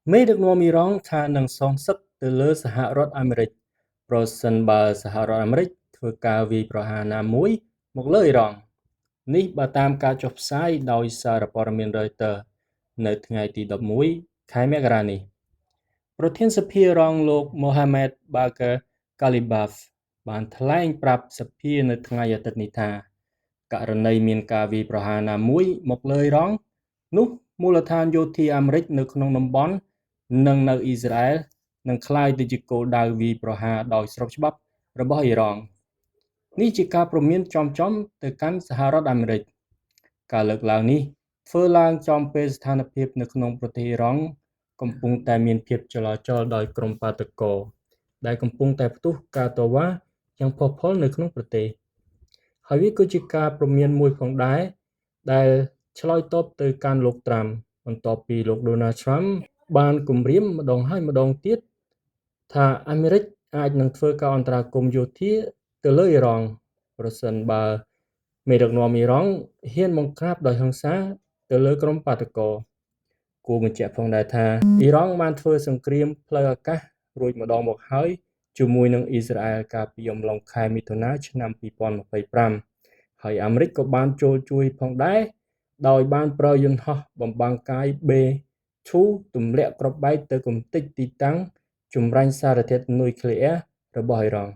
មេដឹកនាំអ៊ីរ៉ង់ថានឹងសងសឹកទៅលើសហរដ្ឋអាមេរិកប្រសិនបើសហរដ្ឋអាមេរិកធ្វើការវាយប្រហារណាមួយមកលើអ៊ីរ៉ង់នេះបើតាមការចុះផ្សាយដោយសារព័ត៌មាន Reuters នៅថ្ងៃទី11ខែមករានេះប្រធានសភាអ៊ីរ៉ង់លោក Mohammad Bagher Ghalibaf បានថ្លែងប្រាប់សភានៅថ្ងៃអាទិត្យនេះថាករណីមានការវាយប្រហារណាមួយមកលើអ៊ីរ៉ង់នោះមូលដ្ឋានយោធាអាមេរិកនៅក្នុងតំបន់និងនៅអ៊ីស្រាអែលនឹងក្លាយទៅជាគោលដៅវាយប្រហារដោយស្របច្បាប់របស់អ៊ីរ៉ង់នេះជាការព្រមានចំទៅកាន់សហរដ្ឋអាមេរិកការលើកឡើងនេះធ្វើឡើងចំពេលស្ថានភាពនៅក្នុងប្រទេសអ៊ីរ៉ង់កំពុងតែមានភាពចលាចលដោយក្រុមបាតុករដែលកំពុងតែផ្ទុះការតវ៉ាយ៉ាងផុសផុលនៅក្នុងប្រទេសហើយវាក៏ជាការព្រមានមួយផងដែរដែលឆ្លើយតបទៅកាន់លោកត្រាំបន្ទាប់ពីលោក Donald Trump បានគម្រាមម្ដងហើយម្ដងទៀតថាអាមេរិកអាចនឹងធ្វើការអន្តរាគមន៍យោធាទៅលើអ៊ីរ៉ង់ប្រសិនបើមេដឹកនាំអ៊ីរ៉ង់ហ៊ានបង្ក្រាបដោយហិង្សាទៅលើក្រុមបាតុករគួរបញ្ជាក់ផងដែរថាអ៊ីរ៉ង់បានធ្វើសង្គ្រាមផ្លូវអាកាសរួចម្ដងមកហើយជាមួយនឹងអ៊ីស្រាអែលកាលពីអំឡុងខែមិថុនាឆ្នាំ2025ហើយអាមេរិកក៏បានចូលជួយផងដែរដោយបានប្រើយន្តហោះបំបាំងកាយ B-2 ទម្លាក់គ្រាប់បែកទៅកំទេចទីតាំងចម្រាញ់សារធាតុនុយក្លេអ៊ែររបស់អ៊ីរ៉ង់